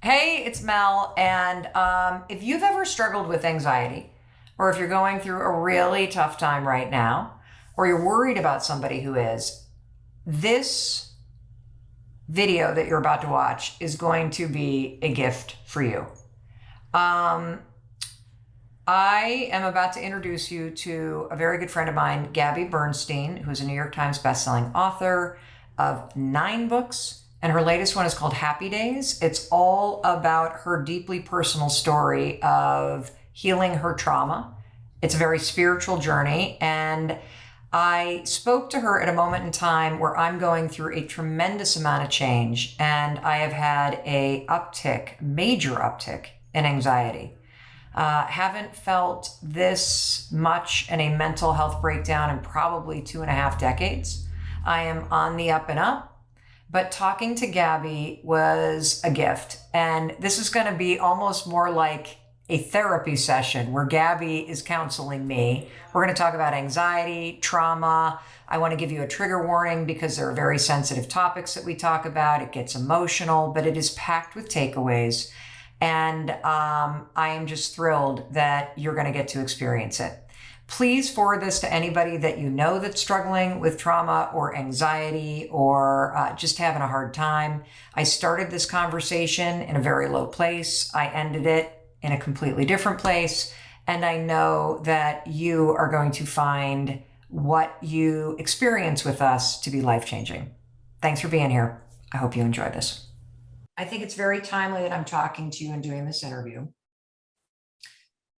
Hey, it's Mel. And if you've ever struggled with anxiety, or if you're going through a really tough time right now, or you're worried about somebody who is, this video that you're about to watch is going to be a gift for you. Um, I am about to introduce you to a very good friend of mine, Gabby Bernstein, who's a New York Times bestselling author of 9 books. And her latest one is called Happy Days. It's all about her deeply personal story of healing her trauma. It's a very spiritual journey. And I spoke to her at a moment in time where I'm going through a tremendous amount of change. And I have had major uptick in anxiety. Haven't felt this much in a mental health breakdown in probably 2.5 decades. I am on the up and up, but talking to Gabby was a gift. And this is going to be almost more like a therapy session where Gabby is counseling me. We're going to talk about anxiety, trauma. I want to give you a trigger warning because there are very sensitive topics that we talk about. It gets emotional, but it is packed with takeaways. And I am just thrilled that you're going to get to experience it. Please forward this to anybody that you know that's struggling with trauma or anxiety or just having a hard time. I started this conversation in a very low place. I ended it in a completely different place. And I know that you are going to find what you experience with us to be life-changing. Thanks for being here. I hope you enjoy this. I think it's very timely that I'm talking to you and doing this interview.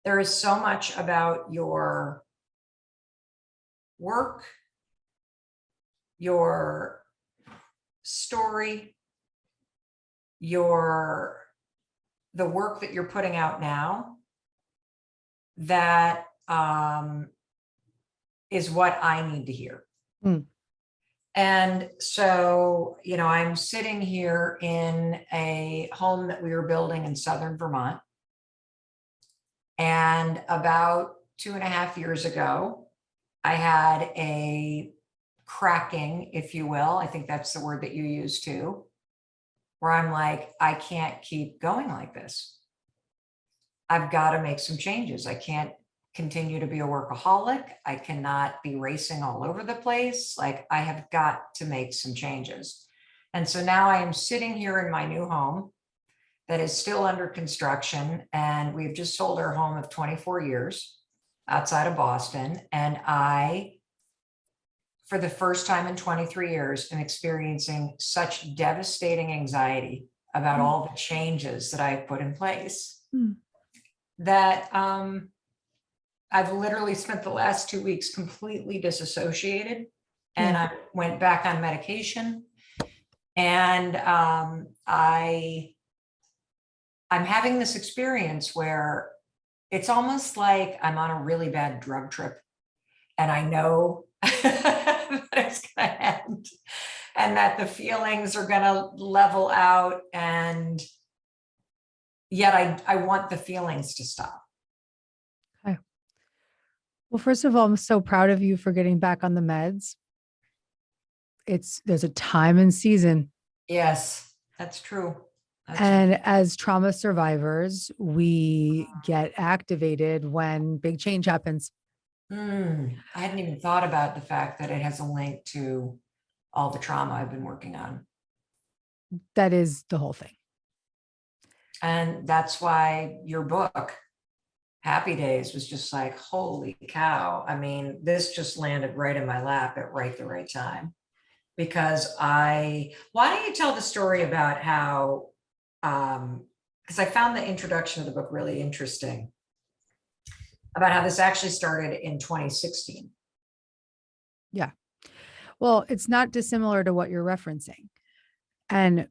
There is so much about your work, your story, the work that you're putting out now that is what I need to hear. Mm. And so, I'm sitting here in a home that we were building in southern Vermont. And about 2.5 years ago, I had a cracking, if you will. I think that's the word that you use too, where I'm like, I can't keep going like this. I've got to make some changes. I can't continue to be a workaholic. I cannot be racing all over the place. Like, I have got to make some changes. And so now I am sitting here in my new home that is still under construction. And we've just sold our home of 24 years outside of Boston. And I, for the first time in 23 years, am experiencing such devastating anxiety about all the changes that I've put in place that I've literally spent the last 2 weeks completely disassociated. And I went back on medication. And I'm having this experience where it's almost like I'm on a really bad drug trip, and I know that it's going to end and that the feelings are going to level out, and yet I want the feelings to stop. Okay. Well, first of all, I'm so proud of you for getting back on the meds. There's a time and season. Yes, that's true. And as trauma survivors, we get activated when big change happens. I hadn't even thought about the fact that it has a link to all the trauma I've been working on. That is the whole thing. And that's why your book, Happy Days, was just like, holy cow. I mean, this just landed right in my lap at the right time. Because why don't you tell the story about how, because I found the introduction of the book really interesting, about how this actually started in 2016. Yeah. Well, it's not dissimilar to what you're referencing. And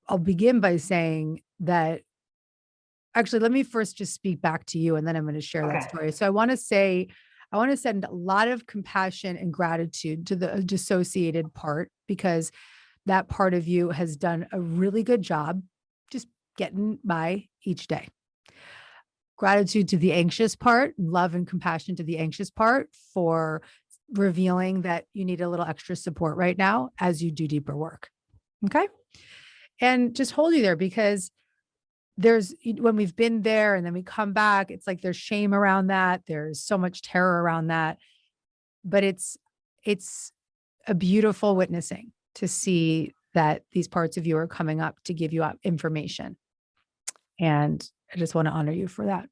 I'll begin by saying that, actually, let me first just speak back to you, and then I'm going to share that story. So I want to send a lot of compassion and gratitude to the dissociated part, because that part of you has done a really good job just getting by each day. Gratitude to the anxious part, love and compassion to the anxious part for revealing that you need a little extra support right now as you do deeper work. Okay. And just hold you there, because when we've been there and then we come back, it's like there's shame around that. There's so much terror around that, but it's a beautiful witnessing to see that these parts of you are coming up to give you information. And I just want to honor you for that.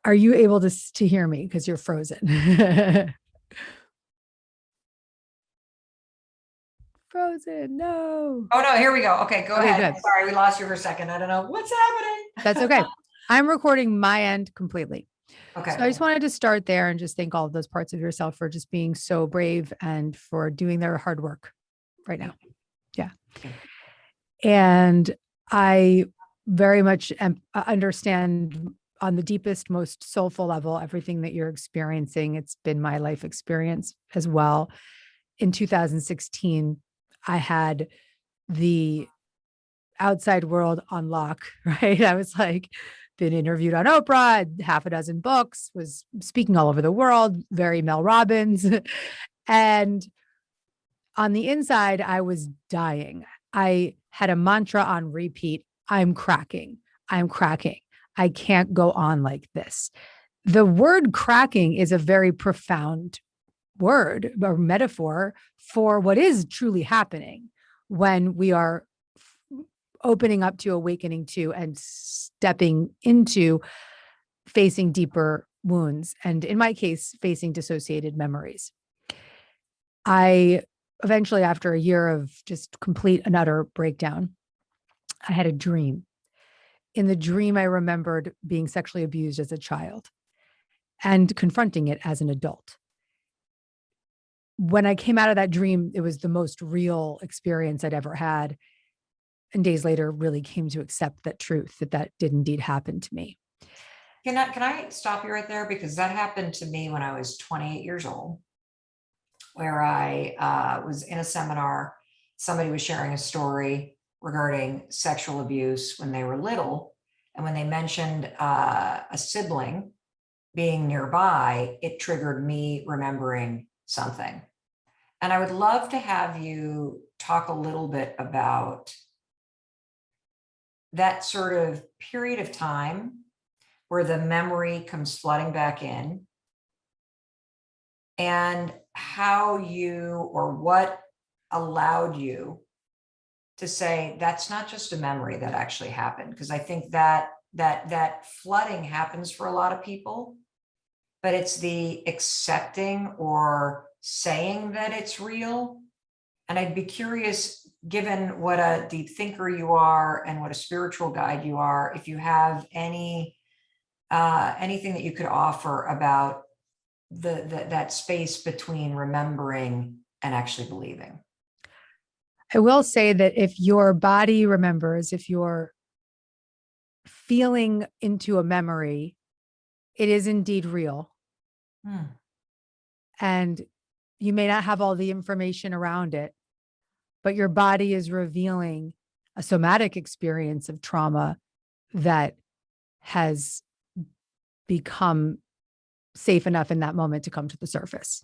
Are you able to hear me? Because you're frozen. Frozen. No. Oh no, here we go. Okay, go ahead. Good. Sorry, we lost you for a second. I don't know what's happening. That's okay. I'm recording my end completely. Okay. So I just wanted to start there and just thank all of those parts of yourself for just being so brave and for doing their hard work right now. Yeah. And I very much understand on the deepest, most soulful level, everything that you're experiencing. It's been my life experience as well. In 2016, I had the outside world on lock, right? I was like, been interviewed on Oprah, half a dozen books, was speaking all over the world, very Mel Robbins. And on the inside, I was dying. I had a mantra on repeat. I'm cracking. I'm cracking. I can't go on like this. The word cracking is a very profound word or metaphor for what is truly happening when we are opening up to, awakening to, and stepping into facing deeper wounds. And in my case, facing dissociated memories. I eventually, after a year of just complete and utter breakdown, I had a dream. In the dream, I remembered being sexually abused as a child and confronting it as an adult. When I came out of that dream, it was the most real experience I'd ever had. And days later, really came to accept that truth, that did indeed happen to me. Can I stop you right there? Because that happened to me when I was 28 years old, where I was in a seminar. Somebody was sharing a story regarding sexual abuse when they were little. And when they mentioned a sibling being nearby, it triggered me remembering something. And I would love to have you talk a little bit about that sort of period of time where the memory comes flooding back in, and how you, or what allowed you to say that's not just a memory that actually happened. Because I think that flooding happens for a lot of people, but it's the accepting or saying that it's real. And I'd be curious, given what a deep thinker you are and what a spiritual guide you are, if you have anything that you could offer about that space between remembering and actually believing. I will say that if your body remembers, if you're feeling into a memory, it is indeed real. And you may not have all the information around it, but your body is revealing a somatic experience of trauma that has become safe enough in that moment to come to the surface.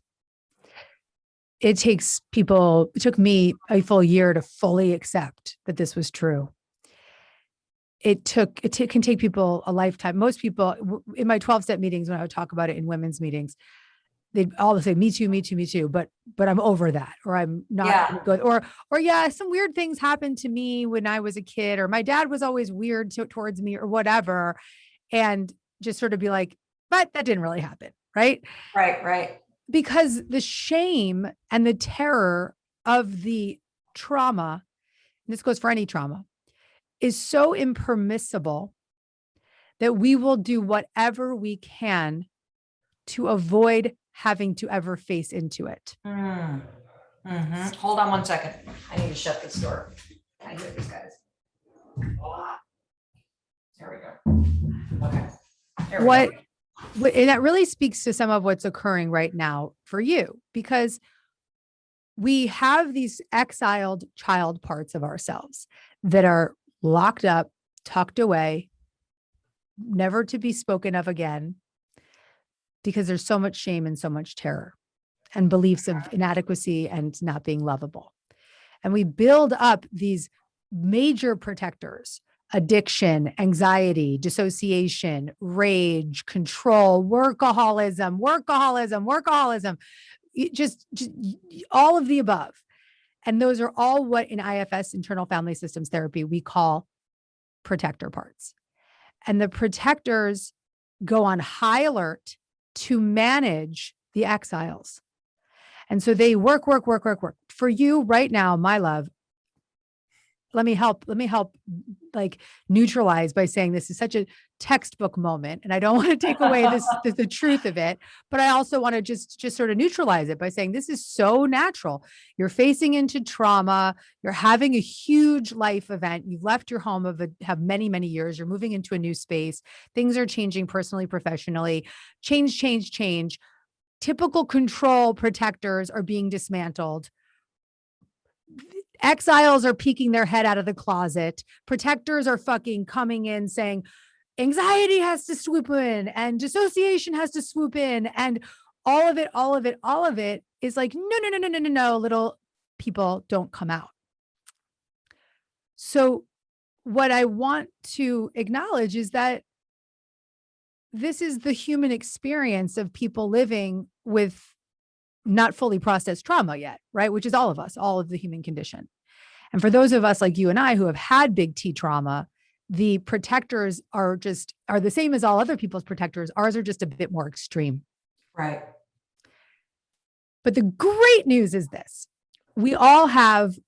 It took me a full year to fully accept that this was true. It can take people a lifetime. Most people in my 12-step meetings, when I would talk about it in women's meetings, they'd all say, me too, me too, me too. But I'm over that, or I'm not good. Or yeah, some weird things happened to me when I was a kid, or my dad was always weird towards me, or whatever. And just sort of be like, but that didn't really happen. Right. Right. Because the shame and the terror of the trauma, and this goes for any trauma, is so impermissible that we will do whatever we can to avoid having to ever face into it. Hold on one second. I need to shut this door. I hear these guys. There we go. Okay. There we go. And that really speaks to some of what's occurring right now for you, because we have these exiled child parts of ourselves that are locked up, tucked away, never to be spoken of again, because there's so much shame and so much terror and beliefs of inadequacy and not being lovable. And we build up these major protectors: addiction, anxiety, dissociation, rage, control, workaholism, just all of the above. And those are all what in IFS, internal family systems therapy, we call protector parts. And the protectors go on high alert to manage the exiles. And so they work. For you right now, my love, let me help like neutralize by saying this is such a textbook moment, and I don't want to take away the truth of it, but I also want to just sort of neutralize it by saying this is so natural. You're facing into trauma, you're having a huge life event, you've left your home have many years, you're moving into a new space, things are changing personally, professionally, change. Typical control protectors are being dismantled. Exiles are peeking their head out of the closet. Protectors are fucking coming in saying anxiety has to swoop in and dissociation has to swoop in. And all of it is like, no, little people don't come out. So what I want to acknowledge is that this is the human experience of people living with not fully processed trauma yet, right? Which is all of us, all of the human condition. And for those of us like you and I who have had big T trauma, the protectors are the same as all other people's protectors. Ours are just a bit more extreme. Right. But the great news is this: we all have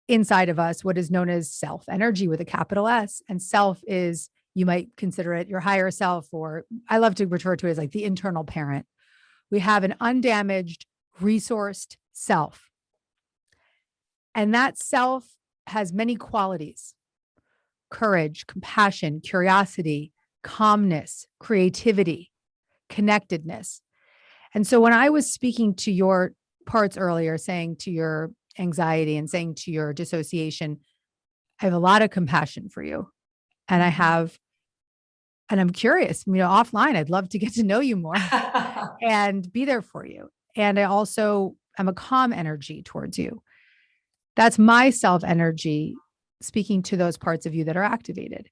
inside of us what is known as self energy with a capital S. And self is, you might consider it your higher self, or I love to refer to it as like the internal parent. We have an undamaged, resourced self. And that self has many qualities: courage, compassion, curiosity, calmness, creativity, connectedness. And so when I was speaking to your parts earlier, saying to your anxiety and saying to your dissociation, I have a lot of compassion for you. And I'm curious, offline, I'd love to get to know you more and be there for you. And I also am a calm energy towards you. That's my self energy speaking to those parts of you that are activated.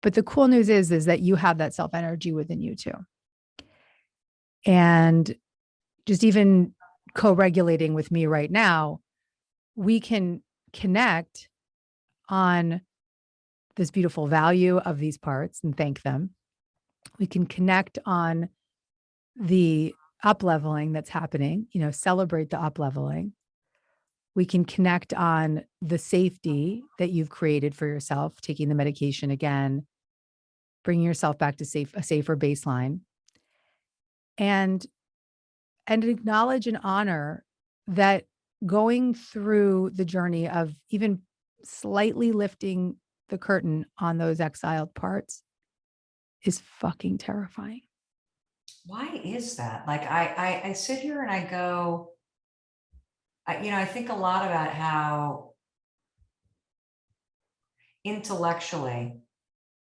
But the cool news is that you have that self energy within you too. And just even co-regulating with me right now, we can connect on this beautiful value of these parts and thank them. We can connect on the up-leveling that's happening, celebrate the up-leveling. We can connect on the safety that you've created for yourself, taking the medication again, bringing yourself back to a safer baseline, and acknowledge and honor that going through the journey of even slightly lifting the curtain on those exiled parts is fucking terrifying. Why is that? Like, I sit here and I go, I think a lot about how intellectually,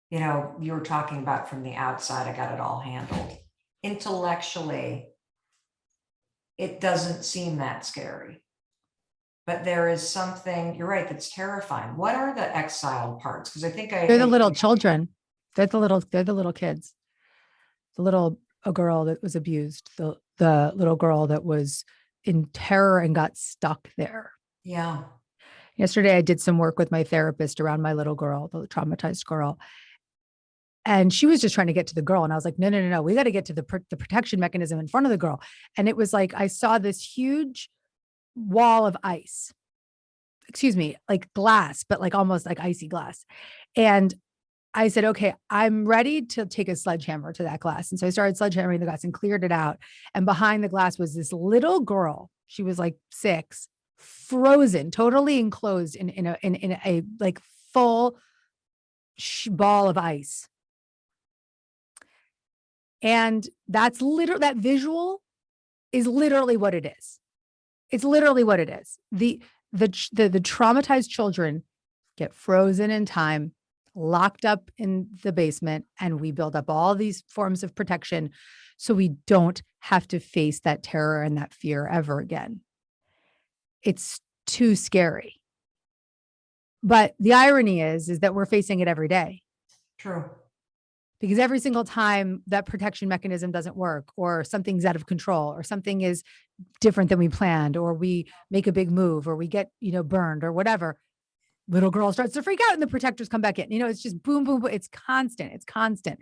you were talking about from the outside, I got it all handled. Intellectually, it doesn't seem that scary. But there is something, you're right, that's terrifying. What are the exiled parts? Because I think they're the little children. They're the little kids. A girl that was abused, the little girl that was in terror and got stuck there. Yeah. Yesterday, I did some work with my therapist around my little girl, the traumatized girl. And she was just trying to get to the girl. And I was like, no. We got to get to the protection mechanism in front of the girl. And it was like, I saw this huge wall of ice, like glass, but like almost like icy glass. And I said, okay, I'm ready to take a sledgehammer to that glass. And so I started sledgehammering the glass and cleared it out. And behind the glass was this little girl. She was like 6, frozen, totally enclosed in a like full ball of ice. And that visual is literally what it is. It's literally what it is. The traumatized children get frozen in time, locked up in the basement, and we build up all these forms of protection so we don't have to face that terror and that fear ever again. It's too scary. But the irony is that we're facing it every day. True. Because every single time that protection mechanism doesn't work, or something's out of control, or something is different than we planned, or we make a big move, or we get, burned or whatever, little girl starts to freak out and the protectors come back in. It's just boom, boom, boom. It's constant. It's constant.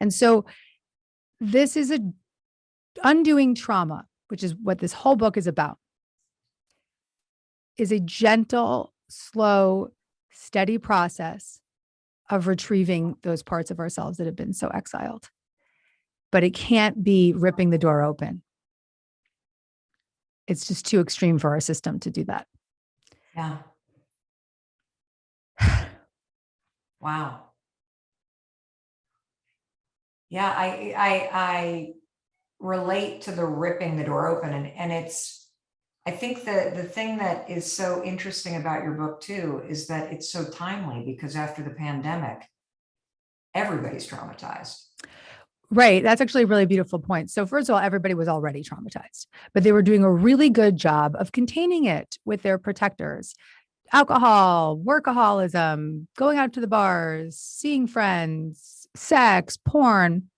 And so this is a undoing trauma, which is what this whole book is about, is a gentle, slow, steady process of retrieving those parts of ourselves that have been so exiled. But it can't be ripping the door open. It's just too extreme for our system to do that. Yeah. Wow. Yeah, I relate to the ripping the door open, and I think the thing that is so interesting about your book too is that it's so timely, because after the pandemic, everybody's traumatized. Right. That's actually a really beautiful point. So first of all, everybody was already traumatized, but they were doing a really good job of containing it with their protectors. Alcohol, workaholism, going out to the bars, seeing friends, sex, porn, ...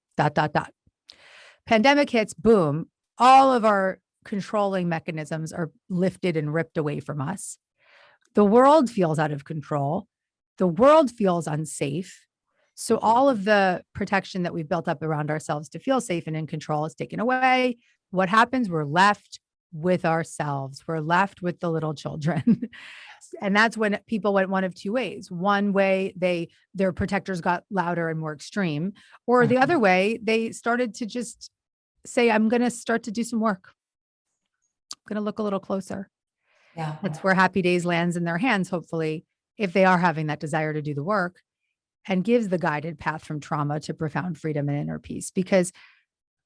Pandemic hits, boom, all of our controlling mechanisms are lifted and ripped away from us. The world feels out of control. The world feels unsafe. So all of the protection that we've built up around ourselves to feel safe and in control is taken away. What happens? We're left with ourselves. We're left with the little children. And that's when people went one of two ways. One way, their protectors got louder and more extreme, or the other way, they started to just say, I'm going to start to do some work. I'm going to look a little closer. Yeah. That's where Happy Days lands in their hands, hopefully, if they are having that desire to do the work, and gives the guided path from trauma to profound freedom and inner peace. Because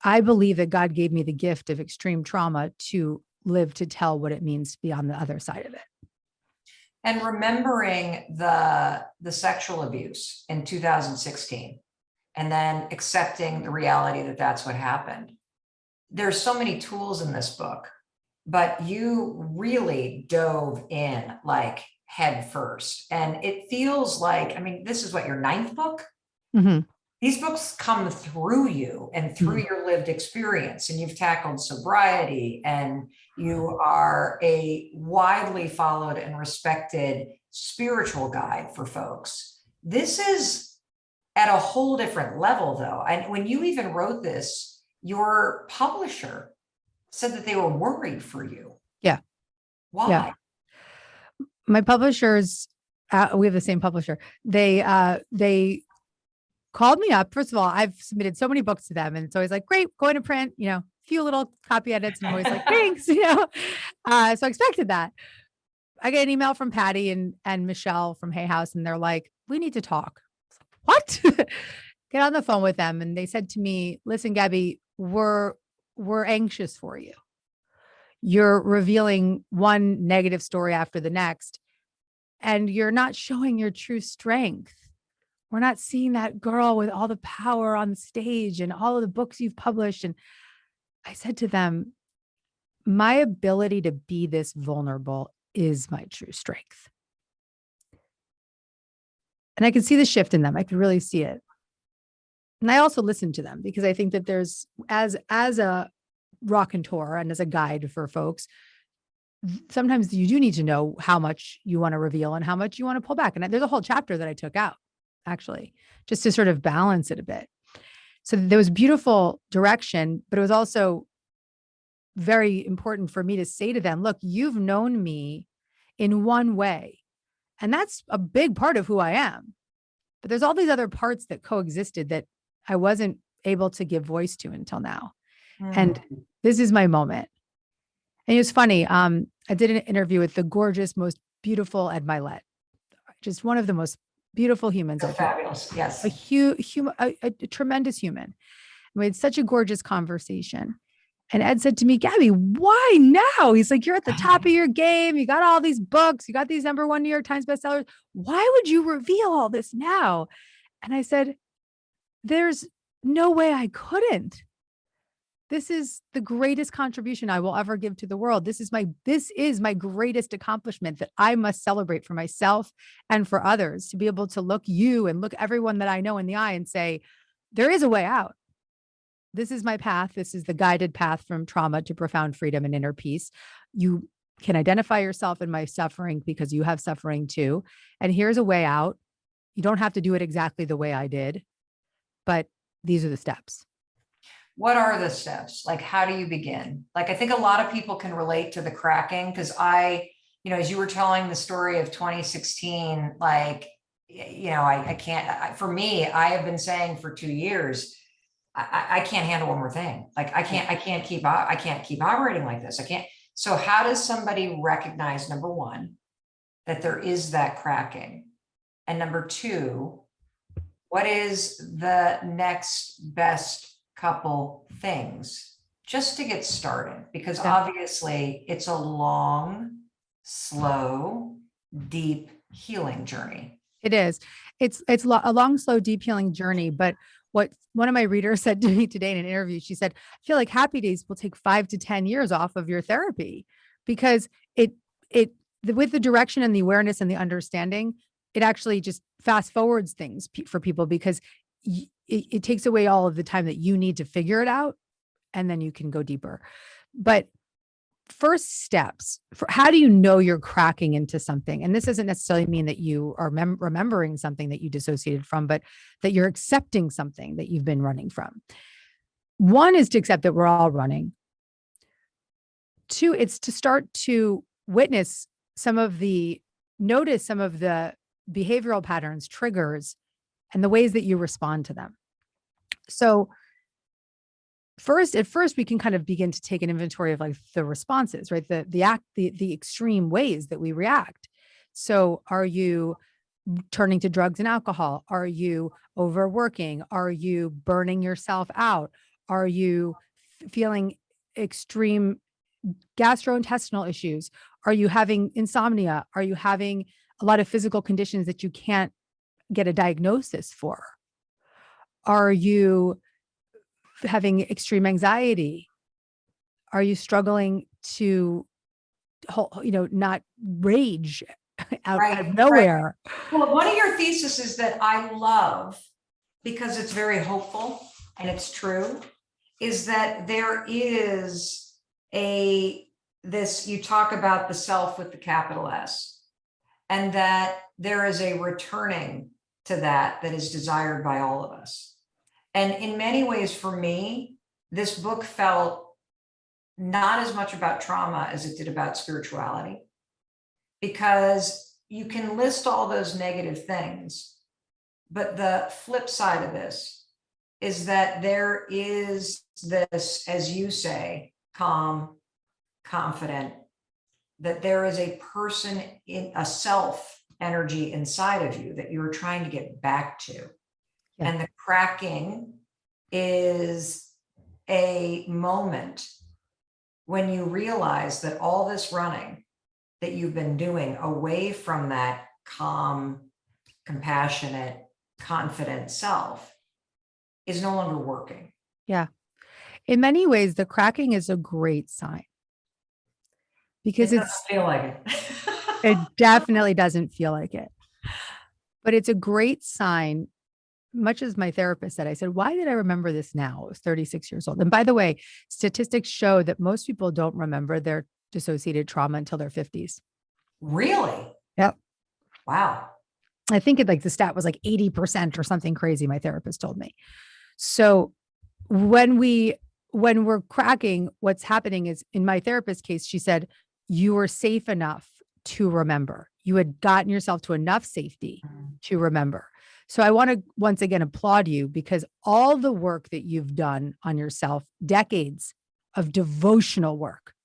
I believe that God gave me the gift of extreme trauma to live to tell what it means to be on the other side of it. And remembering the sexual abuse in 2016, and then accepting the reality that that's what happened. There's so many tools in this book, but you really dove in like head first. And it feels like, this is what, your ninth book? Mm-hmm. These books come through you and through your lived experience, and you've tackled sobriety, and you are a widely followed and respected spiritual guide for folks. This is at a whole different level, though. And when you even wrote this, your publisher said that they were worried for you. Yeah. Why? Yeah. My publishers, we have the same publisher. They called me up. First of all, I've submitted so many books to them, and it's always like, great, going to print, few little copy edits. And I'm always like, thanks, So I expected that. I get an email from Patty and Michelle from Hay House, and they're like, we need to talk. What? Get on the phone with them. And they said to me, listen, Gabby, we're anxious for you. You're revealing one negative story after the next, and you're not showing your true strength. We're not seeing that girl with all the power on the stage and all of the books you've published. And I said to them, my ability to be this vulnerable is my true strength. And I could see the shift in them. I could really see it. And I also listened to them, because I think that there's, as a raconteur and as a guide for folks, sometimes you do need to know how much you want to reveal and how much you want to pull back. And there's a whole chapter that I took out, actually, just to sort of balance it a bit. So there was beautiful direction, but it was also very important for me to say to them, look, you've known me in one way, and that's a big part of who I am. But there's all these other parts that coexisted that I wasn't able to give voice to until now. And this is my moment. And it was funny. I did an interview with the gorgeous, most beautiful Ed Milet, just one of the most beautiful humans. So fabulous. Yes. A tremendous human. And we had such a gorgeous conversation. And Ed said to me, Gabby, why now? He's like, you're at the top of your game. You got all these books. You got these #1 New York Times bestsellers. Why would you reveal all this now? And I said, there's no way I couldn't. This is the greatest contribution I will ever give to the world. This is my greatest accomplishment that I must celebrate for myself and for others, to be able to look you and look everyone that I know in the eye and say, there is a way out. This is my path. This is the guided path from trauma to profound freedom and inner peace. You can identify yourself in my suffering because you have suffering too. And here's a way out. You don't have to do it exactly the way I did, but these are the steps. What are the steps? Like, how do you begin? Like, I think a lot of people can relate to the cracking because as you were telling the story of 2016, like, I can't, for me, I have been saying for 2 years, I can't handle one more thing. Like, I can't keep operating like this. I can't. So how does somebody recognize, number one, that there is that cracking? And number two, what is the next best couple things just to get started? Because obviously it's a long, slow, deep healing journey. It is. It's a long, slow, deep healing journey. But what one of my readers said to me today in an interview, she said, I feel like Happy Days will take 5 to 10 years off of your therapy, because with the direction and the awareness and the understanding, it actually just fast forwards things for people, because it takes away all of the time that you need to figure it out, and then you can go deeper. But first steps for how do you know you're cracking into something? And this doesn't necessarily mean that you are remembering something that you dissociated from, but that you're accepting something that you've been running from. One is to accept that we're all running. Two, it's to start to notice some of the behavioral patterns, triggers, and the ways that you respond to them. So at first we can kind of begin to take an inventory of like the responses, right? The extreme ways that we react. So are you turning to drugs and alcohol? Are you overworking? Are you burning yourself out? Are you feeling extreme gastrointestinal issues? Are you having insomnia? Are you having a lot of physical conditions that you can't get a diagnosis for? Are you having extreme anxiety? Are you struggling to, not rage out of nowhere? Right. Well, one of your theses is that I love, because it's very hopeful and it's true, is that there is you talk about the self with the capital S, and that there is a returning to that is desired by all of us. And in many ways, for me, this book felt not as much about trauma as it did about spirituality, because you can list all those negative things, but the flip side of this is that there is this, as you say, calm, confident, that there is a person in a self energy inside of you that you're trying to get back to. Yeah. And the cracking is a moment when you realize that all this running that you've been doing away from that calm, compassionate, confident self is no longer working. Yeah. In many ways, the cracking is a great sign, because it doesn't feel like it. It definitely doesn't feel like it, but it's a great sign. Much as my therapist said, I said, why did I remember this now? I was 36 years old. And by the way, statistics show that most people don't remember their dissociated trauma until their 50s. Really? Yep. Wow. I think the stat was like 80% or something crazy, my therapist told me. So when we're cracking, what's happening is, in my therapist's case, she said, you were safe enough to remember. You had gotten yourself to enough safety to remember. So I want to once again applaud you, because all the work that you've done on yourself, decades of devotional work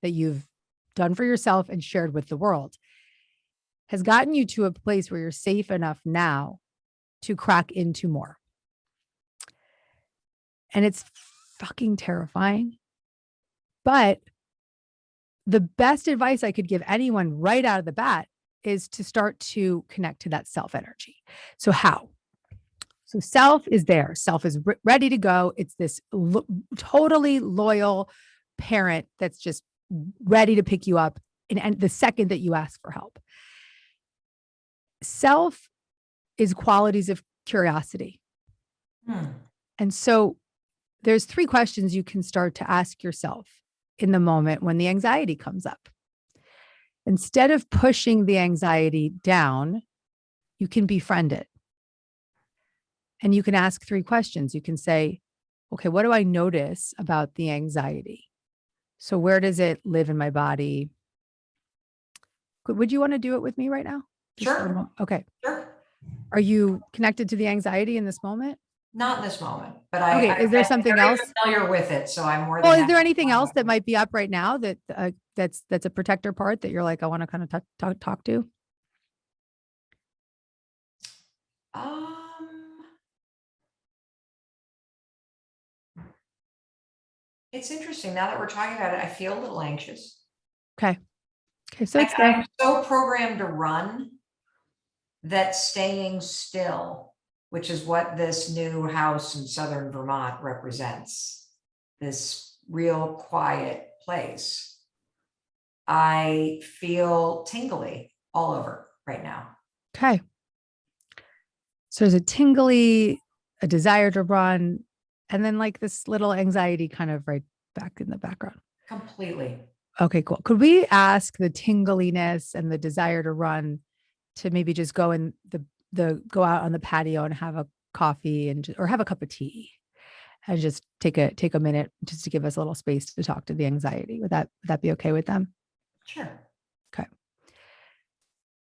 that you've done for yourself and shared with the world, has gotten you to a place where you're safe enough now to crack into more. And it's fucking terrifying. But the best advice I could give anyone right out of the bat is to start to connect to that self energy. So how? So self is there. Self is ready to go. It's this totally loyal parent that's just ready to pick you up and the second that you ask for help. Self is qualities of curiosity. And so there's 3 questions you can start to ask yourself in the moment when the anxiety comes up. Instead of pushing the anxiety down, you can befriend it. And you can ask 3 questions. You can say, okay, what do I notice about the anxiety? So where does it live in my body? Would you want to do it with me right now? Just for a Sure. moment? Okay. Sure. Are you connected to the anxiety in this moment? Not in this moment, but Okay. Is there I'm something very else? familiar with it. So I'm more Well, than is there happy to anything talk else about that it. might be up right now that that's a protector part that you're like, I want to kind of talk to? Um, it's interesting. Now that we're talking about it, I feel a little anxious. Okay. Okay. So it's there. I'm so programmed to run that staying still, which is what this new house in southern Vermont represents, this real quiet place, I feel tingly all over right now. Okay. So there's a tingly, a desire to run, and then like this little anxiety kind of right back in the background. Completely. Okay, cool. Could we ask the tingliness and the desire to run to maybe just go in the go out on the patio and have a coffee and or have a cup of tea and just take a minute just to give us a little space to talk to the anxiety. Would that be okay with them? Sure. Okay.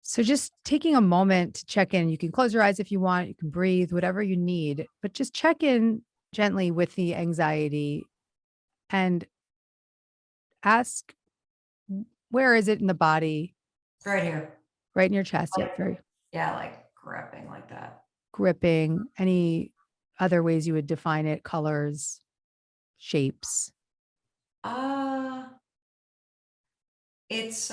So just taking a moment to check in. You can close your eyes if you want, you can breathe, whatever you need, but just check in gently with the anxiety and ask, where is it in the body? Right here. Right in your chest. Yep. Very Yeah, like gripping like that. gripping. Any other ways you would define it? Colors, shapes. Uh, it's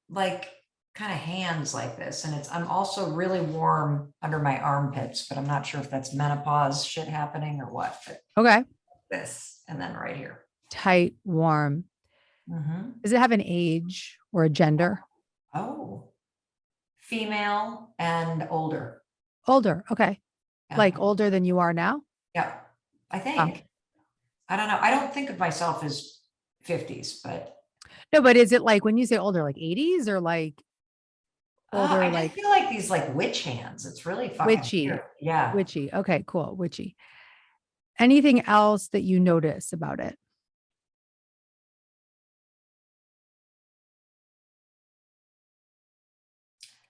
like kind of hands like this, and I'm also really warm under my armpits, but I'm not sure if that's menopause shit happening or what. But Okay. this, and then right here. Tight, warm. Does it have an age or a gender? Oh, female and older. Older. Okay. Yeah. Like older than you are now? Yeah, I think. I don't know. I don't think of myself as 50s, but No, but is it like when you say older, like 80s or like older, I just like feel like these like witch hands. It's really fucking witchy? weird. Yeah. Witchy. Okay, cool. Witchy. Anything else that you notice about it?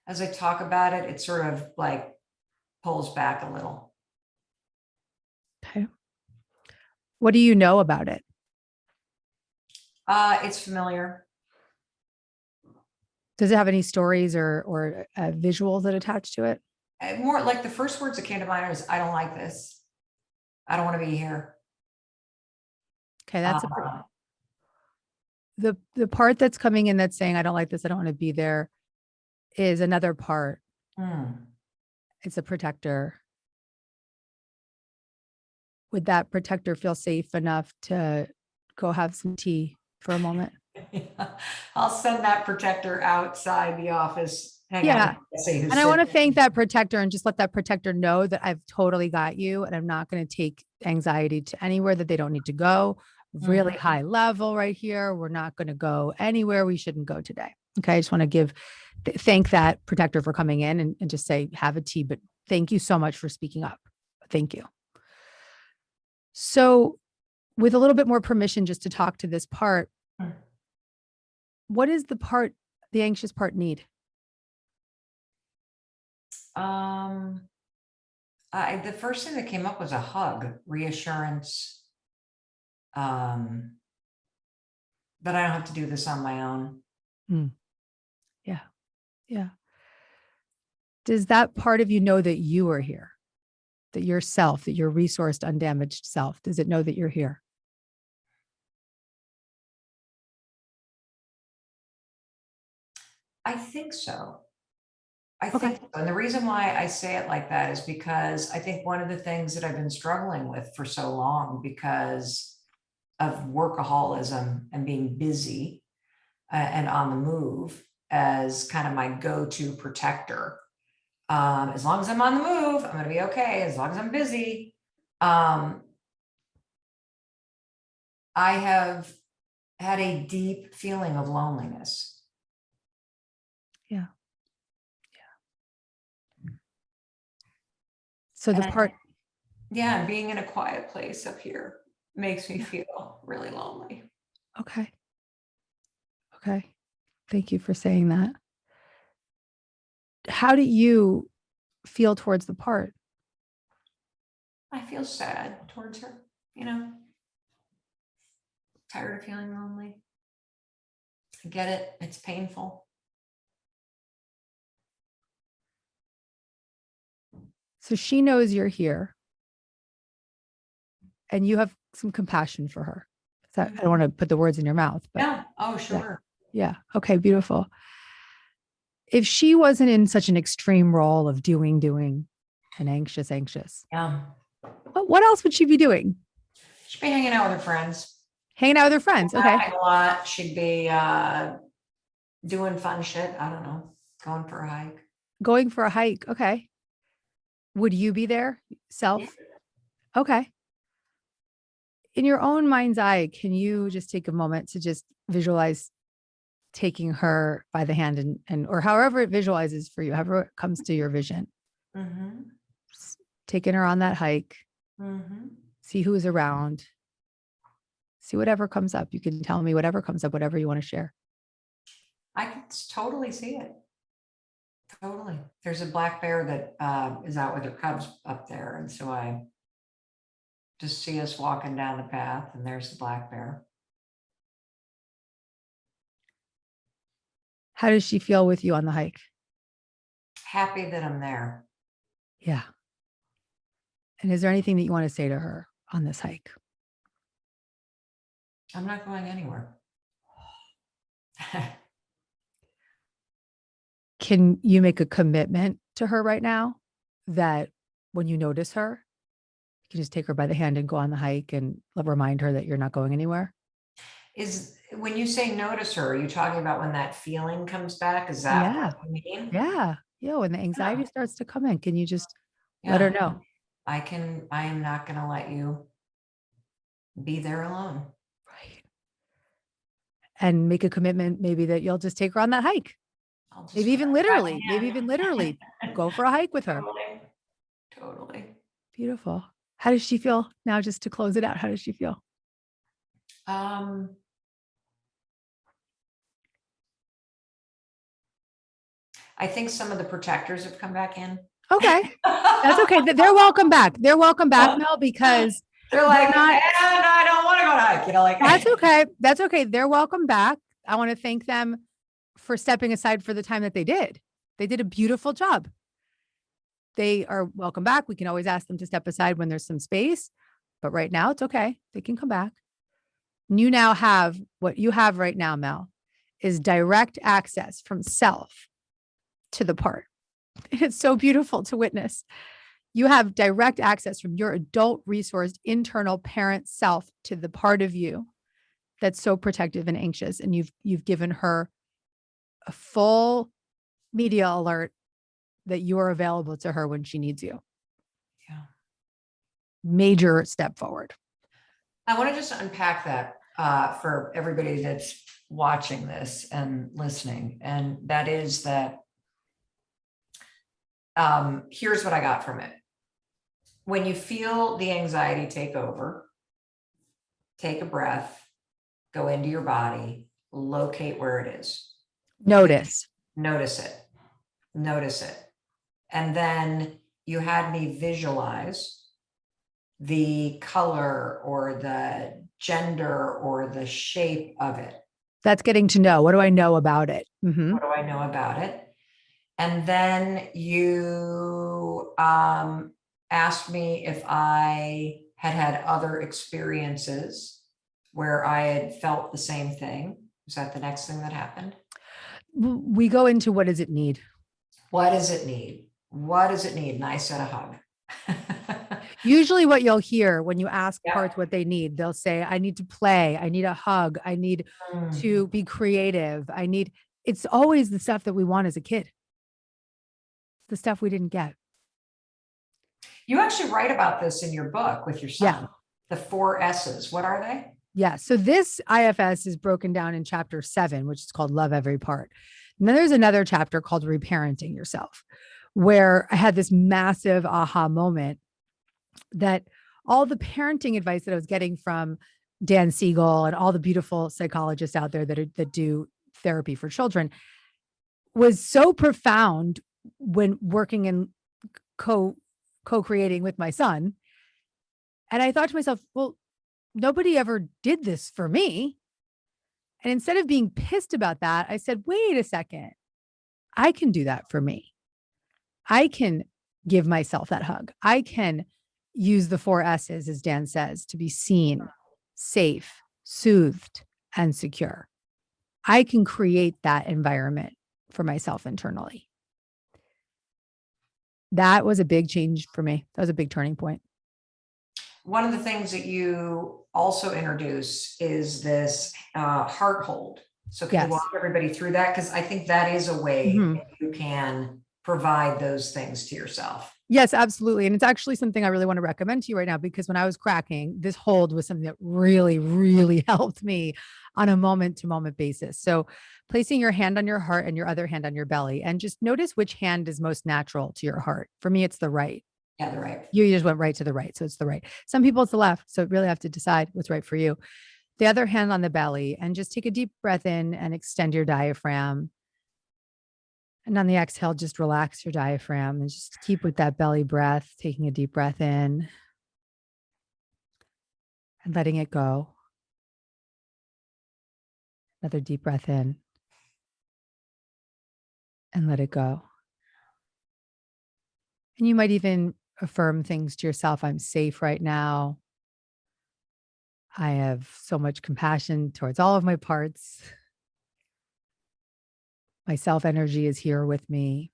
As I talk about it, it sort of like pulls back a little. Okay. What do you know about it? It's familiar. Does it have any stories or visuals that attach to it? More like the first words that came to mind is, I don't like this. I don't want to be here. Okay, that's the part that's coming in that's saying, I don't like this, I don't want to be there, is another part. It's a protector. Would that protector feel safe enough to go have some tea for a moment? Yeah. I'll send that protector outside the office. Hang Yeah. on. See who's And I want to sitting. thank that protector and just let that protector know that I've totally got you and I'm not going to take anxiety to anywhere that they don't need to go. Really high level right here. We're not going to go anywhere we shouldn't go today. Okay. I just want to thank that protector for coming in and just say, have a tea, but thank you so much for speaking up. Thank you. So with a little bit more permission just to talk to this part, what is the anxious part need? The first thing that came up was a hug, reassurance, that I don't have to do this on my own. Yeah. Yeah. Does that part of you know that you are here? That yourself, that your resourced, undamaged self, does it know that you're here? I think so. I Okay. think so. And the reason why I say it like that is because I think one of the things that I've been struggling with for so long because of workaholism and being busy and on the move as kind of my go-to protector. As long as I'm on the move, I'm going to be okay. As long as I'm busy. I have had a deep feeling of loneliness. Yeah. So the part, yeah, being in a quiet place up here makes me feel really lonely. okay. Okay. Thank you for saying that. How do you feel towards the part? I feel sad towards her, tired of feeling lonely. I get it. It's painful. So she knows you're here and you have some compassion for her. So I don't want to put the words in your mouth, but Yeah. Oh, sure. yeah. Okay. Beautiful. If she wasn't in such an extreme role of doing, and anxious, Yeah. what else would she be doing? She'd be hanging out with her friends. Hanging out with her friends. Okay. Laughing a lot. She'd be doing fun shit. I don't know. Going for a hike. Going for a hike. Okay. Would you be there? Self? Yeah. Okay. In your own mind's eye, can you just take a moment to just visualize taking her by the hand and or however it visualizes for you, however it comes to your vision, taking her on that hike, see who's around, see whatever comes up. You can tell me whatever comes up, whatever you want to share. I can totally see it. Totally. There's a black bear that is out with her cubs up there. And so I just see us walking down the path and there's the black bear. How does she feel with you on the hike? Happy that I'm there. Yeah. And is there anything that you want to say to her on this hike? I'm not going anywhere. Can you make a commitment to her right now that when you notice her, you can just take her by the hand and go on the hike and remind her that you're not going anywhere? Is when you say notice her, are you talking about when that feeling comes back? Is that what you mean? Yeah. Yeah. When the anxiety starts to come in, can you just let her know? I am not going to let you be there alone. Right. And make a commitment maybe that you'll just take her on that hike. Maybe even literally go for a hike with her. Totally. Beautiful. How does she feel now? Just to close it out, how does she feel? I think some of the protectors have come back in. Okay. That's okay. They're welcome back. They're welcome back, Mel, because they're like, and I don't want to go to hike, like that's okay. That's okay. They're welcome back. I want to thank them for stepping aside for the time that they did. They did a beautiful job. They are welcome back. We can always ask them to step aside when there's some space, but right now it's okay. They can come back. You now have what you have right now, Mel, is direct access from self to the part. It's so beautiful to witness. You have direct access from your adult resourced internal parent self to the part of you that's so protective and anxious. And you've given her a full media alert that you are available to her when she needs you. Yeah. Major step forward. I want to just unpack that for everybody that's watching this and listening. And that is that here's what I got from it. When you feel the anxiety take over, take a breath, go into your body, locate where it is. Notice it. And then you had me visualize the color or the gender or the shape of it. That's getting to know. What do I know about it? Mm-hmm. What do I know about it? And then you asked me if I had other experiences where I had felt the same thing. Is that the next thing that happened? We go into what does it need? What does it need? What does it need? And I said a hug. Usually what you'll hear when you ask Yeah. parts what they need, they'll say, I need to play. I need a hug. I need Mm. to be creative. It's always the stuff that we want as a kid, the stuff we didn't get. You actually write about this in your book with your Yeah. son. The 4 S's. What are they? Yeah. So this IFS is broken down in chapter 7, which is called Love Every Part. And then there's another chapter called Reparenting Yourself, where I had this massive aha moment that all the parenting advice that I was getting from Dan Siegel and all the beautiful psychologists out there that do therapy for children was so profound when working and co-creating with my son. And I thought to myself, well, nobody ever did this for me. And instead of being pissed about that, I said, wait a second, I can do that for me. I can give myself that hug. I can use the 4 S's, as Dan says, to be seen, safe, soothed, and secure. I can create that environment for myself internally. That was a big change for me. That was a big turning point. One of the things that you also introduce is this heart hold. So can you walk everybody through that? Because I think that is a way that you can provide those things to yourself. Yes, absolutely. And it's actually something I really want to recommend to you right now, because when I was cracking, this hold was something that really, really helped me on a moment to moment basis. So placing your hand on your heart and your other hand on your belly, and just notice which hand is most natural to your heart. For me, it's the right. Yeah, the right. You just went right to the right. So it's the right. Some people it's the left. So really have to decide what's right for you. The other hand on the belly, and just take a deep breath in and extend your diaphragm. And on the exhale, just relax your diaphragm and just keep with that belly breath, taking a deep breath in and letting it go. Another deep breath in and let it go. And you might even affirm things to yourself. I'm safe right now. I have so much compassion towards all of my parts. My self energy is here with me.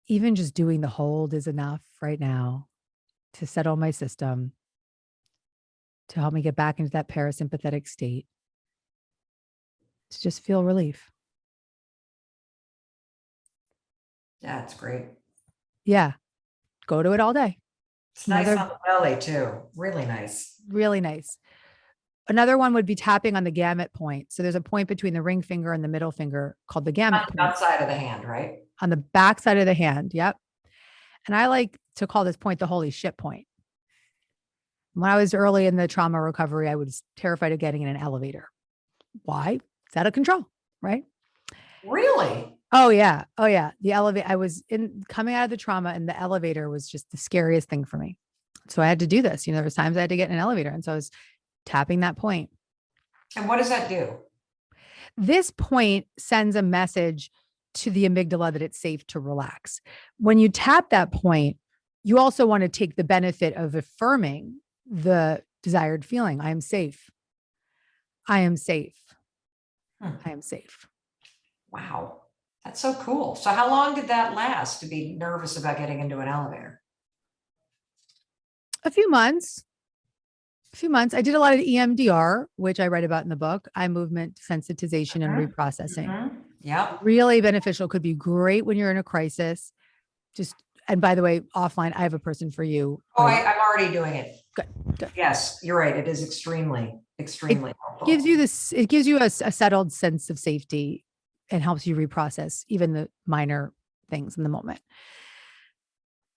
Even just doing the hold is enough right now to settle my system, to help me get back into that parasympathetic state, to just feel relief. Yeah, it's great. Yeah. Go to it all day. It's nice on the belly too. Really nice. Really nice. Another one would be tapping on the gamut point. So there's a point between the ring finger and the middle finger called the gamut point. Outside of the hand, right? On the back side of the hand. Yep. And I like to call this point the holy shit point. When I was early in the trauma recovery, I was terrified of getting in an elevator. Why? It's out of control, right? Really? Oh yeah. Oh yeah. The elevator, I was coming out of the trauma, and the elevator was just the scariest thing for me. So I had to do this. There was times I had to get in an elevator. And so I was tapping that point. And what does that do? This point sends a message to the amygdala that it's safe to relax. When you tap that point, you also want to take the benefit of affirming the desired feeling. I am safe. I am safe. I am safe. Wow. That's so cool. So how long did that last, to be nervous about getting into an elevator? A few months. I did a lot of EMDR, which I write about in the book, eye movement sensitization and reprocessing. Yeah. Really beneficial. Could be great when you're in a crisis. And by the way, offline, I have a person for you. Oh, I'm already doing it. Good. Yes, you're right. It is extremely helpful. It gives you a settled sense of safety and helps you reprocess even the minor things in the moment.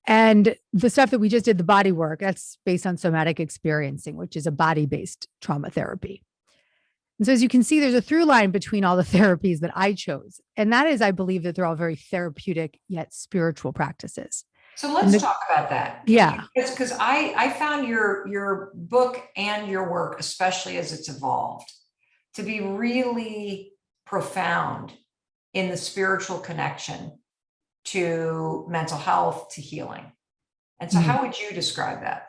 And the stuff that we just did, the body work, that's based on somatic experiencing, which is a body-based trauma therapy. And so as you can see, there's a through line between all the therapies that I chose. And that is, I believe that they're all very therapeutic yet spiritual practices. So let's talk about that. Yeah. Because I found your book and your work, especially as it's evolved, to be really profound in the spiritual connection to mental health, to healing. And so how would you describe that?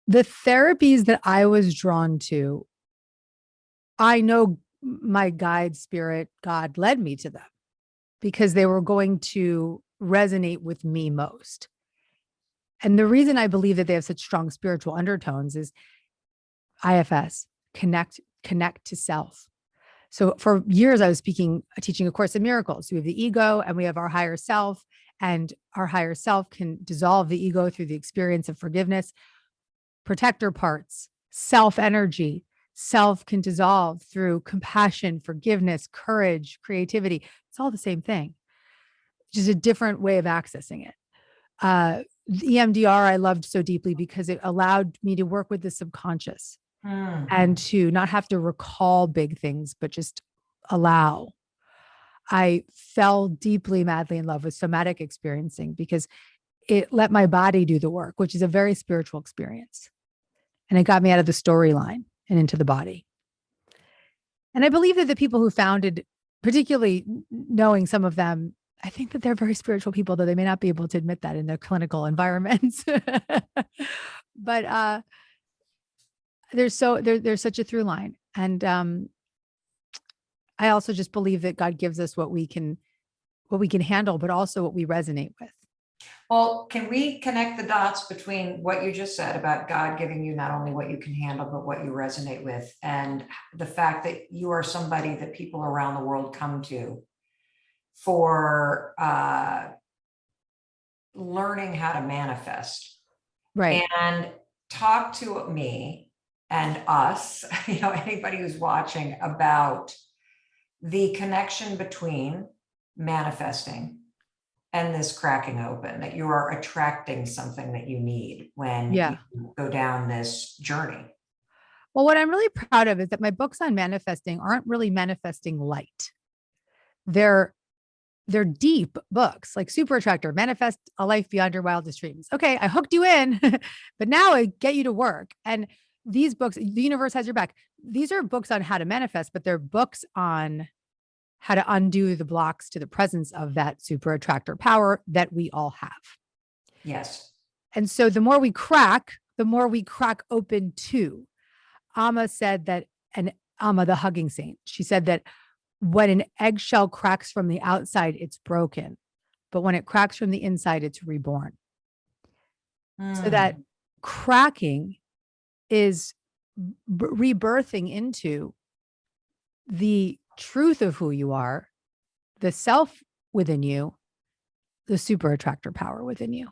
The therapies that I was drawn to, I know my guide, spirit, God led me to them. because they were going to resonate with me most. And the reason I believe that they have such strong spiritual undertones is IFS, connect to self. So for years, I was teaching A Course in Miracles. We have the ego and we have our higher self, and our higher self can dissolve the ego through the experience of forgiveness. Protector parts, self energy, self can dissolve through compassion, forgiveness, courage, creativity. It's all the same thing, just a different way of accessing it. The EMDR I loved so deeply because it allowed me to work with the subconscious and to not have to recall big things, but just allow. I fell deeply, madly in love with somatic experiencing because it let my body do the work, which is a very spiritual experience. And it got me out of the storyline and into the body. And I believe that the people who founded, particularly knowing some of them, I think that they're very spiritual people, though they may not be able to admit that in their clinical environments. But there's such a through line. And I also just believe that God gives us what we can handle, but also what we resonate with. Well, can we connect the dots between what you just said about God giving you not only what you can handle, but what you resonate with, and the fact that you are somebody that people around the world come to for learning how to manifest? Right. And talk to me and us, anybody who's watching, about the connection between manifesting and this cracking open, that you are attracting something that you need when you go down this journey. Well, what I'm really proud of is that my books on manifesting aren't really manifesting light. They're deep books, like Super Attractor, Manifest a Life Beyond Your Wildest Dreams. Okay, I hooked you in, but now I get you to work. And these books, The Universe Has Your Back, these are books on how to manifest, but they're books on how to undo the blocks to the presence of that super attractor power that we all have. Yes. And so the more we crack open to. Amma said that, and Amma, the hugging saint, she said that when an eggshell cracks from the outside, it's broken. But when it cracks from the inside, it's reborn. So that cracking is rebirthing into the truth of who you are, the self within you, the super attractor power within you.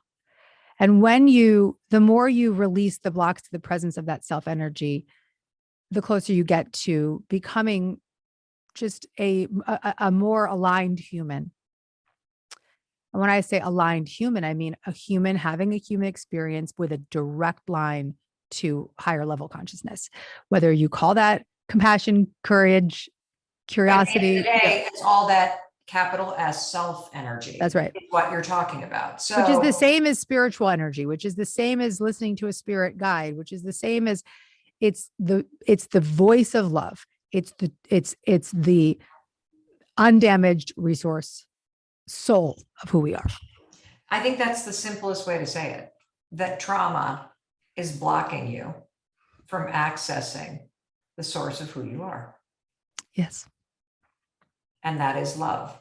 And the more you release the blocks to the presence of that self energy, the closer you get to becoming just a more aligned human. And when I say aligned human, I mean a human having a human experience with a direct line to higher level consciousness, whether you call that compassion, courage, curiosity. It's all that capital S self energy. That's right. What you're talking about. So, which is the same as spiritual energy, which is the same as listening to a spirit guide, which is the same as it's the voice of love. It's the undamaged resource soul of who we are. I think that's the simplest way to say it, that trauma is blocking you from accessing the source of who you are. Yes. And that is love.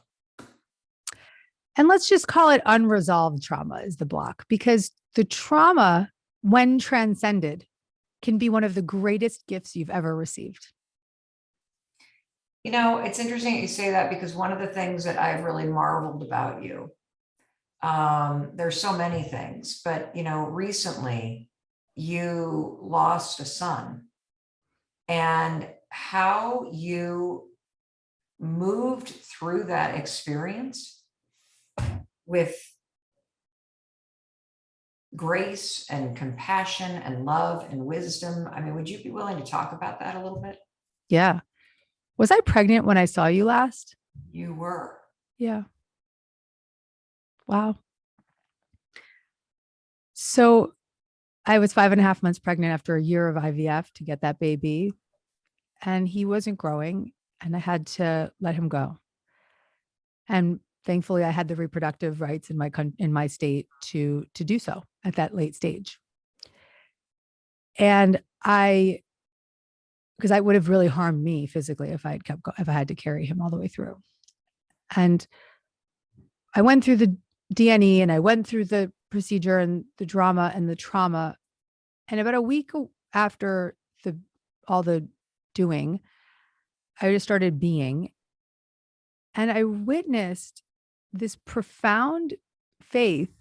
And let's just call it unresolved trauma is the block, because the trauma, when transcended, can be one of the greatest gifts you've ever received. It's interesting that you say that, because one of the things that I've really marveled about you, there's so many things, but, recently you lost a son, and how you moved through that experience with grace and compassion and love and wisdom. I mean, would you be willing to talk about that a little bit? Yeah. Was I pregnant when I saw you last? You were. Yeah. Wow. So I was 5.5 months pregnant after a year of IVF to get that baby, and he wasn't growing, and I had to let him go. And thankfully, I had the reproductive rights in my state to do so at that late stage. And because I would have really harmed me physically if I had to carry him all the way through. And I went through the DNE and I went through the procedure and the drama and the trauma. And about a week after all the doing, I just started being, and I witnessed this profound faith,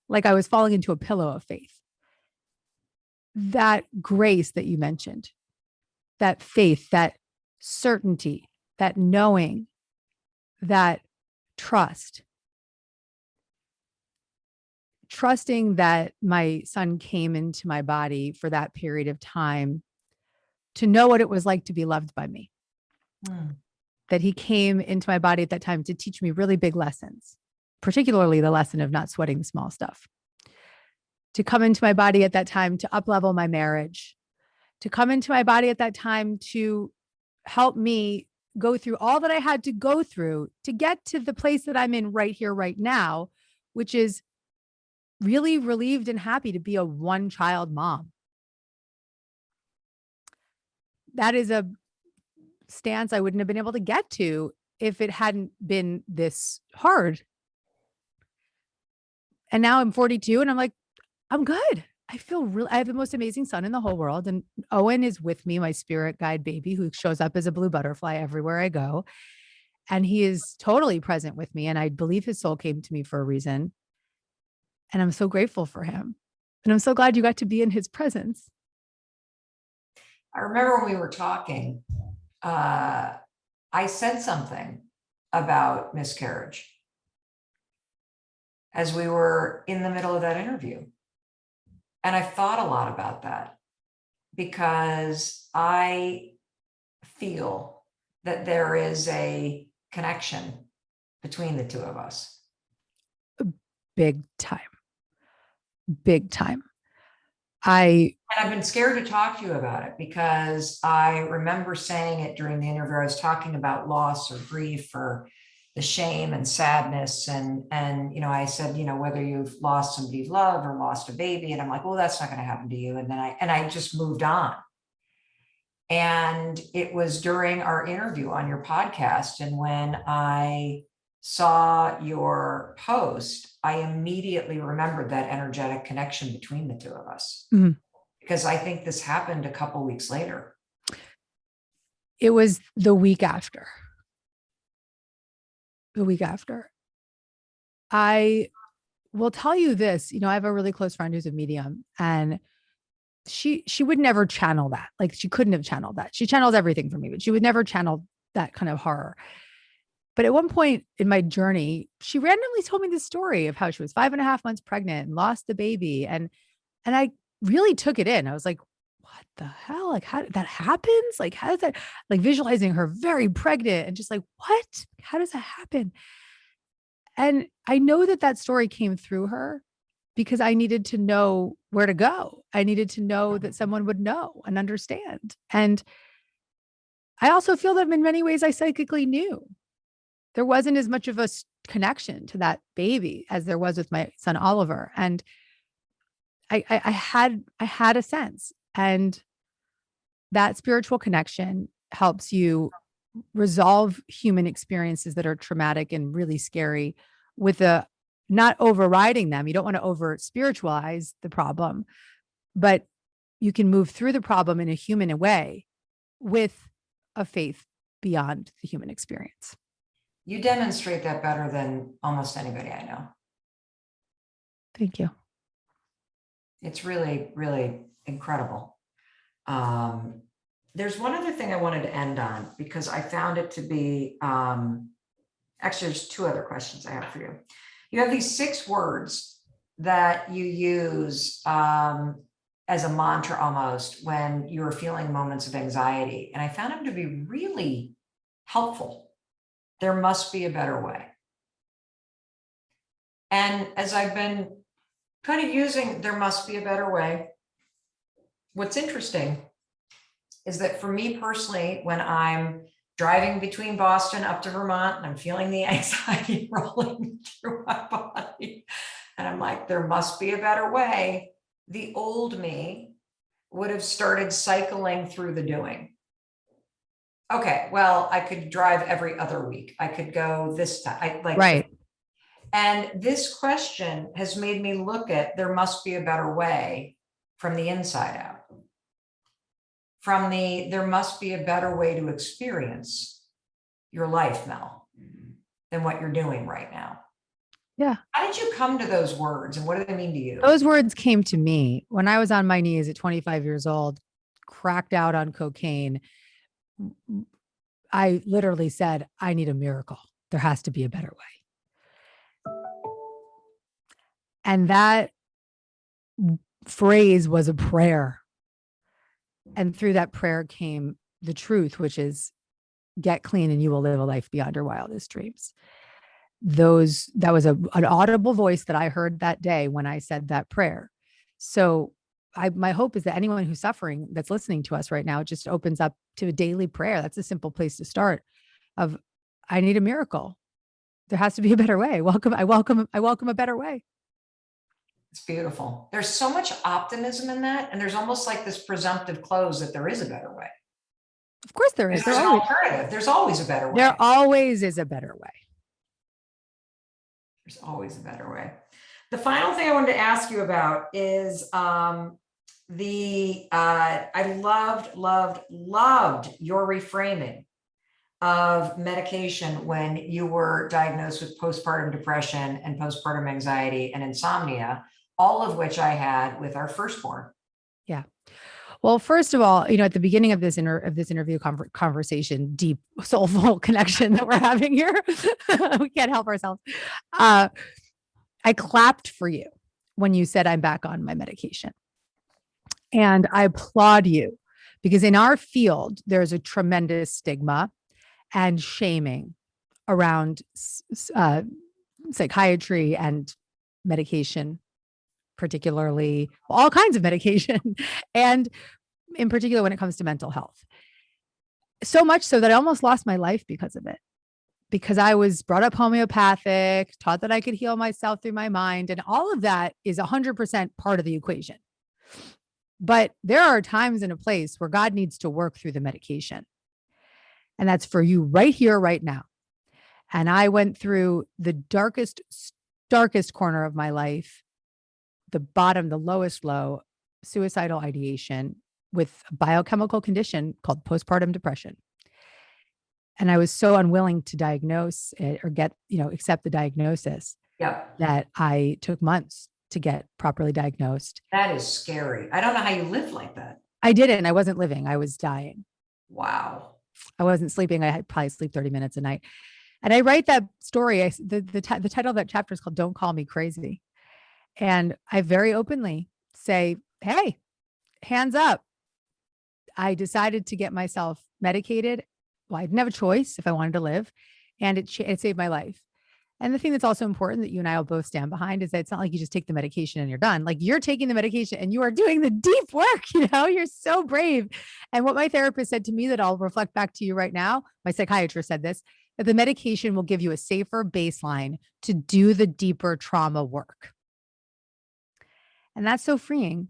like I was falling into a pillow of faith. That grace that you mentioned, that faith, that certainty, that knowing, that trust, trusting that my son came into my body for that period of time to know what it was like to be loved by me. That he came into my body at that time to teach me really big lessons, particularly the lesson of not sweating small stuff. To come into my body at that time to up-level my marriage, to come into my body at that time to help me go through all that I had to go through to get to the place that I'm in right here, right now, which is really relieved and happy to be a one-child mom. That is a stance I wouldn't have been able to get to if it hadn't been this hard. And now I'm 42 and I'm like, I'm good. I have the most amazing son in the whole world. And Owen is with me, my spirit guide baby, who shows up as a blue butterfly everywhere I go. And he is totally present with me. And I believe his soul came to me for a reason. And I'm so grateful for him. And I'm so glad you got to be in his presence. I remember when we were talking, I said something about miscarriage as we were in the middle of that interview. And I thought a lot about that because I feel that there is a connection between the two of us. Big time. Big time. And I've been scared to talk to you about it because I remember saying it during the interview. I was talking about loss or grief or the shame and sadness. And, I said, whether you've lost somebody you love or lost a baby. And I'm like, well, that's not going to happen to you. And then I just moved on. And it was during our interview on your podcast. And when I saw your post, I immediately remembered that energetic connection between the two of us. Mm-hmm. Because I think this happened a couple of weeks later. It was the week after. The week after. I will tell you this, I have a really close friend who's a medium, and she would never channel that. Like, she couldn't have channeled that. She channels everything for me, but she would never channel that kind of horror. But at one point in my journey, she randomly told me this story of how she was 5.5 months pregnant and lost the baby. And I really took it in. I was like, what the hell? Like, how that happens? Like, how does that, like, visualizing her very pregnant and just like, what? How does that happen? And I know that story came through her because I needed to know where to go. I needed to know that someone would know and understand. And I also feel that in many ways I psychically knew. There wasn't as much of a connection to that baby as there was with my son, Oliver. And I had a sense, and that spiritual connection helps you resolve human experiences that are traumatic and really scary with not overriding them. You don't want to over spiritualize the problem, but you can move through the problem in a human way with a faith beyond the human experience. You demonstrate that better than almost anybody I know. Thank you. It's really, really incredible. There's one other thing I wanted to end on because I found it to be, actually, there's two other questions I have for you. You have these 6 words that you use as a mantra almost when you're feeling moments of anxiety. And I found them to be really helpful. There must be a better way. And as I've been kind of using there must be a better way, what's interesting is that for me personally, when I'm driving between Boston up to Vermont and I'm feeling the anxiety rolling through my body, and I'm like, there must be a better way, the old me would have started cycling through the doing. okay, well, I could drive every other week. I could go this time. I like, Right. and this question has made me look at there must be a better way from the inside out. There must be a better way to experience your life, Mel, than what you're doing right now. Yeah. How did you come to those words and what do they mean to you? Those words came to me when I was on my knees at 25 years old, cracked out on cocaine. I literally said, I need a miracle. There has to be a better way. And that phrase was a prayer. And through that prayer came the truth, which is get clean and you will live a life beyond your wildest dreams. That was an audible voice that I heard that day when I said that prayer. So my hope is that anyone who's suffering that's listening to us right now just opens up to a daily prayer. That's a simple place to start of, I need a miracle. There has to be a better way. I welcome a better way. It's beautiful. There's so much optimism in that. And there's almost like this presumptive close that there is a better way. Of course there is. There's an alternative. There's always a better way. There always is a better way. There's always a better way. The final thing I wanted to ask you about is I loved your reframing of medication when you were diagnosed with postpartum depression and postpartum anxiety and insomnia, all of which I had with our firstborn. Yeah. Well, first of all, at the beginning of this interview conversation, deep soulful connection that we're having here, we can't help ourselves. I clapped for you when you said I'm back on my medication. And I applaud you because in our field, there's a tremendous stigma and shaming around psychiatry and medication, particularly all kinds of medication, and in particular when it comes to mental health. So much so that I almost lost my life because of it, because I was brought up homeopathic, taught that I could heal myself through my mind. And all of that is 100% part of the equation. But there are times in a place where God needs to work through the medication. And that's for you right here, right now. And I went through the darkest corner of my life, the bottom, the lowest low, suicidal ideation with a biochemical condition called postpartum depression. And I was so unwilling to diagnose it or accept the diagnosis that I took months to get properly diagnosed. That is scary. I don't know how you live like that. I didn't. I wasn't living. I was dying. Wow. I wasn't sleeping. I had probably sleep 30 minutes a night. And I write that story. The title of that chapter is called Don't Call Me Crazy. And I very openly say, hey, hands up. I decided to get myself medicated. Well, I didn't have a choice if I wanted to live, and it saved my life. And the thing that's also important that you and I will both stand behind is that it's not like you just take the medication and you're done. Like you're taking the medication and you are doing the deep work, you're so brave. And what my therapist said to me that I'll reflect back to you right now, my psychiatrist said this, that the medication will give you a safer baseline to do the deeper trauma work. And that's so freeing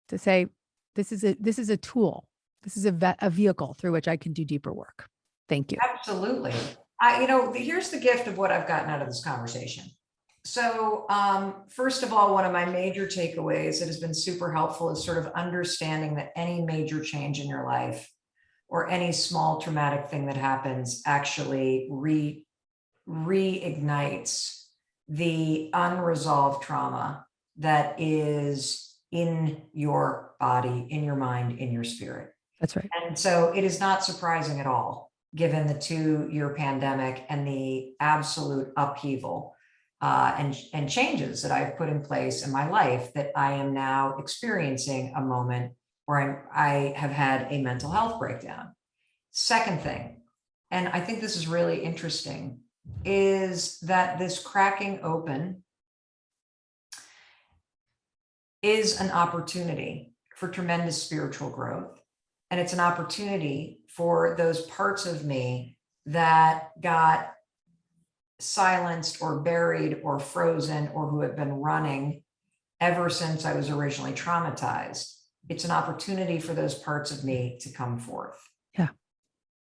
to say, this is a tool. This is a vehicle through which I can do deeper work. Thank you. Absolutely. Here's the gift of what I've gotten out of this conversation. So first of all, one of my major takeaways that has been super helpful is sort of understanding that any major change in your life or any small traumatic thing that happens actually reignites the unresolved trauma that is in your body, in your mind, in your spirit. That's right. And so it is not surprising at all, given the 2-year pandemic and the absolute upheaval and changes that I've put in place in my life, that I am now experiencing a moment where I have had a mental health breakdown. Second thing, and I think this is really interesting, is that this cracking open is an opportunity for tremendous spiritual growth. And it's an opportunity for those parts of me that got silenced or buried or frozen or who have been running ever since I was originally traumatized. It's an opportunity for those parts of me to come forth. Yeah.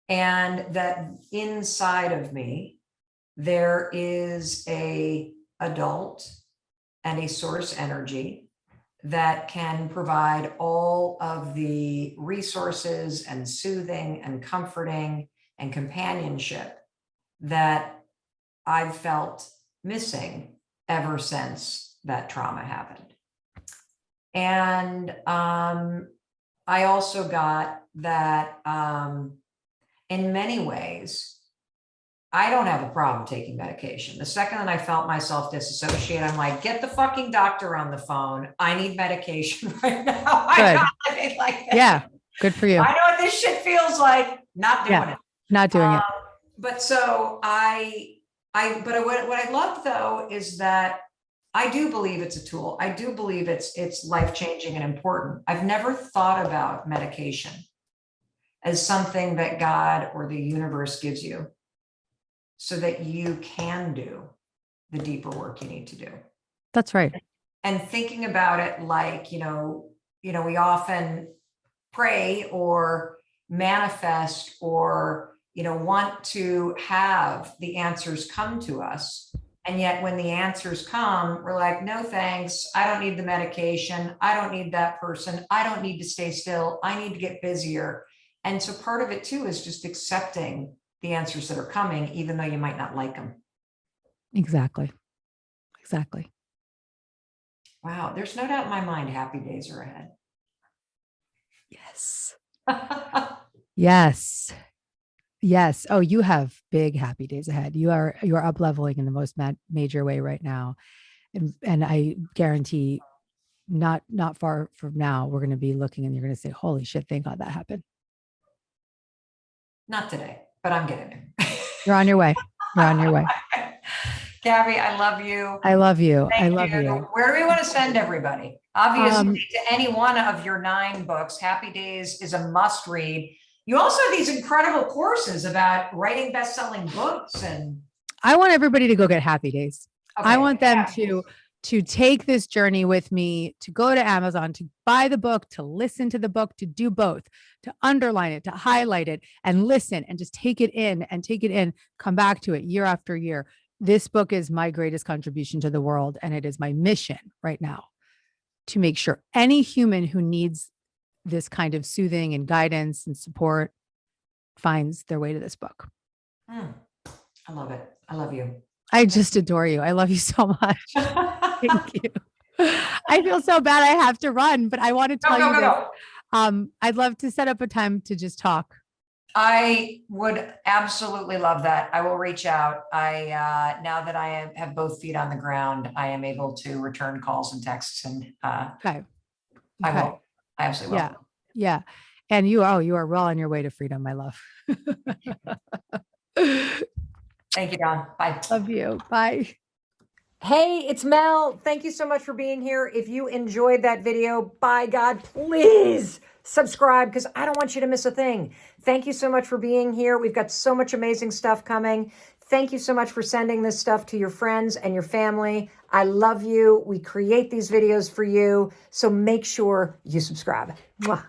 and that inside of me, there is a adult and a source energy that can provide all of the resources and soothing and comforting and companionship that I've felt missing ever since that trauma happened. And I also got that in many ways, I don't have a problem taking medication. The second that I felt myself disassociate, I'm like, get the fucking doctor on the phone. I need medication right now. Good. Yeah. Good for you. I know what this shit feels like. Not doing it. Not doing it. But so what I love though is that I do believe it's a tool. I do believe it's life-changing and important. I've never thought about medication as something that God or the universe gives you so that you can do the deeper work you need to do. That's right. And thinking about it like, we often pray or manifest or, want to have the answers come to us. And yet when the answers come, we're like, no, thanks. I don't need the medication. I don't need that person. I don't need to stay still. I need to get busier. And so part of it too is just accepting the answers that are coming, even though you might not like them. Exactly. Wow. There's no doubt in my mind, happy days are ahead. Yes. Yes. Oh, you have big happy days ahead. You are up leveling in the most major way right now. And I guarantee not far from now, we're going to be looking and you're going to say, holy shit, thank God that happened. Not today, but I'm getting there. You're on your way. Gabby, I love you. I love you. Thank you. Where do we want to send everybody? Obviously, to any one of your 9 books, Happy Days is a must read. You also have these incredible courses about writing best-selling books. And I want everybody to go get Happy Days. Okay. I want them to take this journey with me, to go to Amazon, to buy the book, to listen to the book, to do both, to underline it, to highlight it and listen and just take it in, come back to it year after year. This book is my greatest contribution to the world. And it is my mission right now to make sure any human who needs this kind of soothing and guidance and support finds their way to this book. I love it. I love you. I just adore you. I love you so much. Thank you. I feel so bad I have to run, but I want to tell you this. I'd love to set up a time to just talk. I would absolutely love that. I will reach out. Now that I have both feet on the ground, I am able to return calls and texts and okay. I will. I absolutely will. Yeah. And you are well on your way to freedom, my love. Thank you, Dawn. Bye. Love you. Bye. Hey, it's Mel. Thank you so much for being here. If you enjoyed that video, by God, please subscribe because I don't want you to miss a thing. Thank you so much for being here. We've got so much amazing stuff coming. Thank you so much for sending this stuff to your friends and your family. I love you. We create these videos for you. So make sure you subscribe. Mwah.